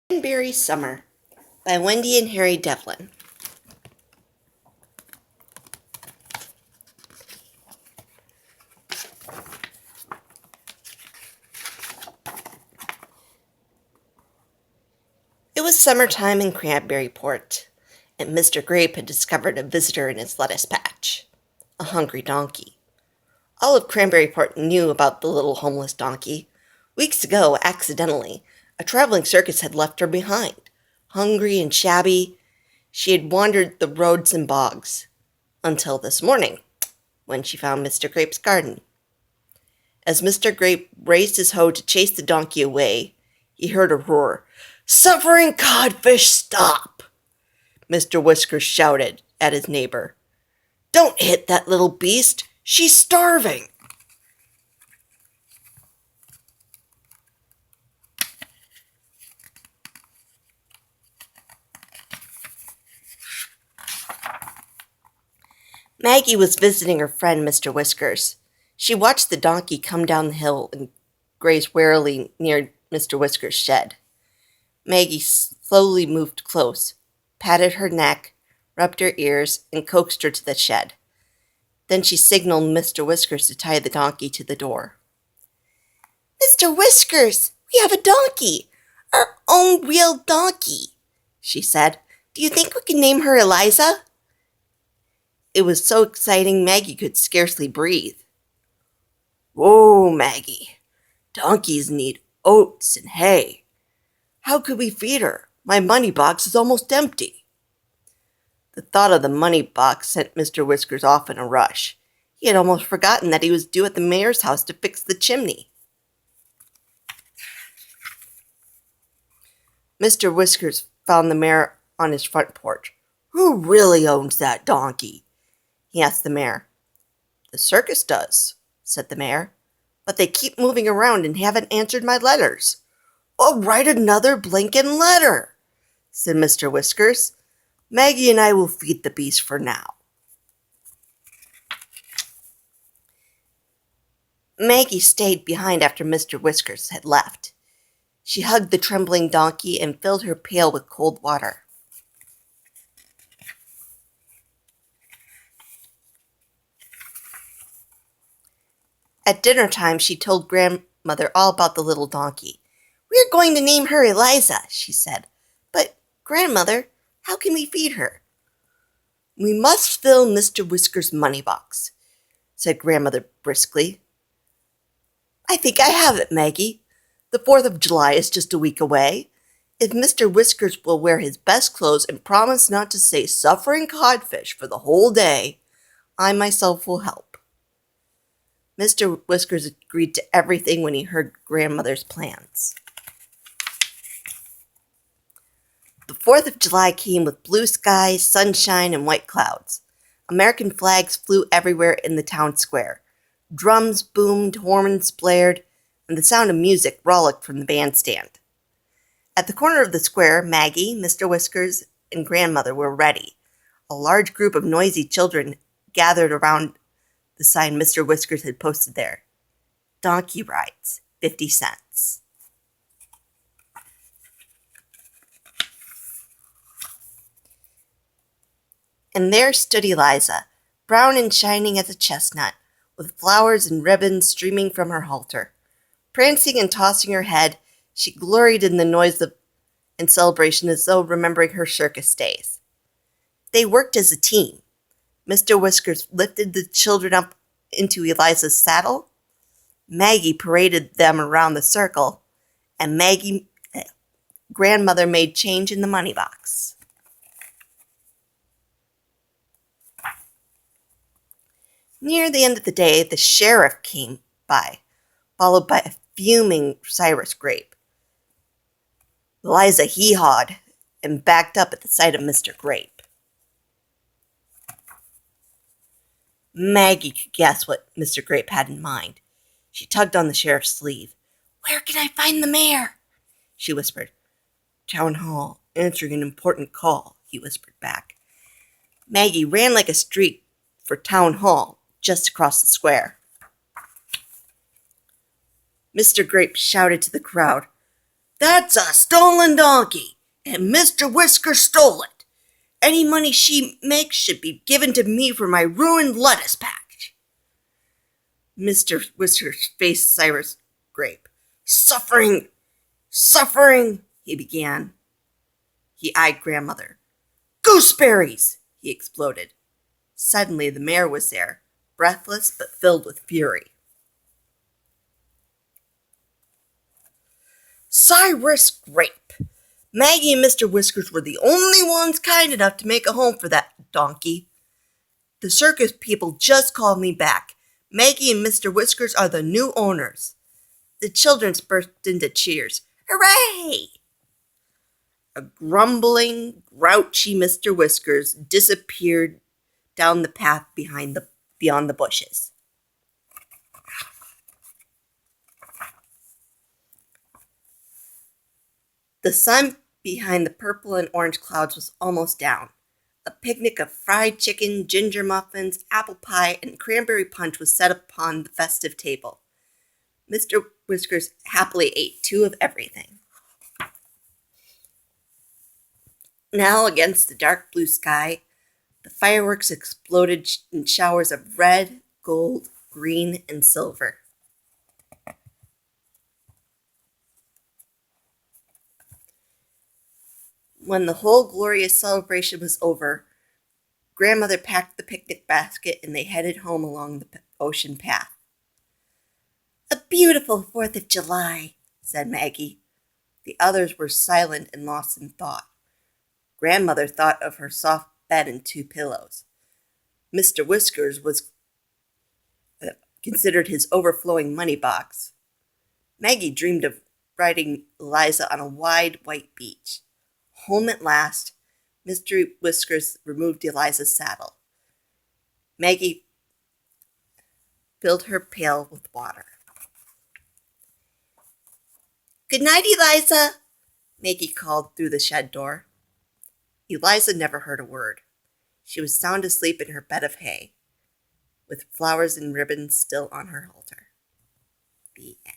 Cranberry Summer by Wendy and Harry Devlin. It was summertime in Cranberryport, and Mr. Grape had discovered a visitor in his lettuce patch, a hungry donkey. All of Cranberryport knew about the little homeless donkey. Weeks ago, accidentally, a traveling circus had left her behind. Hungry and shabby, she had wandered the roads and bogs, until this morning, when she found Mr. Grape's garden. As Mr. Grape raised his hoe to chase the donkey away, he heard a roar. "Suffering codfish, stop!" Mr. Whiskers shouted at his neighbor. "Don't hit that little beast. She's starving." Maggie was visiting her friend, Mr. Whiskers. She watched the donkey come down the hill and graze warily near Mr. Whiskers' shed. Maggie slowly moved close, patted her neck, rubbed her ears, and coaxed her to the shed. Then she signaled Mr. Whiskers to tie the donkey to the door. "Mr. Whiskers, we have a donkey! Our own real donkey!" she said. "Do you think we can name her Eliza?" It was so exciting Maggie could scarcely breathe. "Whoa, Maggie. Donkeys need oats and hay. How could we feed her? My money box is almost empty." The thought of the money box sent Mr. Whiskers off in a rush. He had almost forgotten that he was due at the mayor's house to fix the chimney. Mr. Whiskers found the mayor on his front porch. "Who really owns that donkey?" he asked the mayor. "The circus does," said the mayor. "But they keep moving around and haven't answered my letters." "I'll write another blinkin' letter," said Mr. Whiskers. "Maggie and I will feed the beast for now." Maggie stayed behind after Mr. Whiskers had left. She hugged the trembling donkey and filled her pail with cold water. At dinner time, she told Grandmother all about the little donkey. "We're going to name her Eliza," she said. "But, Grandmother, how can we feed her?" "We must fill Mr. Whiskers' money box," said Grandmother briskly. "I think I have it, Maggie. The 4th of July is just a week away. If Mr. Whiskers will wear his best clothes and promise not to say suffering codfish for the whole day, I myself will help." Mr. Whiskers agreed to everything when he heard Grandmother's plans. The 4th of July came with blue skies, sunshine, and white clouds. American flags flew everywhere in the town square. Drums boomed, horns blared, and the sound of music rollicked from the bandstand. At the corner of the square, Maggie, Mr. Whiskers, and Grandmother were ready. A large group of noisy children gathered around the sign Mr. Whiskers had posted there. "Donkey rides, 50 cents. And there stood Eliza, brown and shining as a chestnut, with flowers and ribbons streaming from her halter. Prancing and tossing her head, she gloried in the noise and celebration as though remembering her circus days. They worked as a team. Mr. Whiskers lifted the children up into Eliza's saddle. Maggie paraded them around the circle, and Grandmother made change in the money box. Near the end of the day, the sheriff came by, followed by a fuming Cyrus Grape. Eliza hee-hawed and backed up at the sight of Mr. Grape. Maggie could guess what Mr. Grape had in mind. She tugged on the sheriff's sleeve. "Where can I find the mayor?" she whispered. "Town hall, answering an important call," he whispered back. Maggie ran like a streak for town hall, just across the square. Mr. Grape shouted to the crowd, That's a stolen donkey, and Mr. Whiskers stole it. Any money she makes should be given to me for my ruined lettuce patch. Mr. Whiskers faced Cyrus Grape. Suffering, suffering, he began. He eyed grandmother. Gooseberries, he exploded. Suddenly the mayor was there, breathless but filled with fury. Cyrus Grape! Maggie and Mr. Whiskers were the only ones kind enough to make a home for that donkey. The circus people just called me back. Maggie and Mr. Whiskers are the new owners. The children burst into cheers. Hooray! A grumbling, grouchy Mr. Whiskers disappeared down the path beyond the bushes. The sun behind the purple and orange clouds was almost down. A picnic of fried chicken, ginger muffins, apple pie, and cranberry punch was set upon the festive table. Mr. Whiskers happily ate 2 of everything. Now, against the dark blue sky, the fireworks exploded in showers of red, gold, green, and silver. When the whole glorious celebration was over, grandmother packed the picnic basket and they headed home along the ocean path. A beautiful 4th of July, said Maggie. The others were silent and lost in thought. Grandmother thought of her soft bed and 2 pillows. Mr. Whiskers was considered his overflowing money box. Maggie dreamed of riding Eliza on a wide white beach. Home at last, Mr. Whiskers removed Eliza's saddle. Maggie filled her pail with water. Good night, Eliza, Maggie called through the shed door. Eliza never heard a word. She was sound asleep in her bed of hay, with flowers and ribbons still on her halter. The end.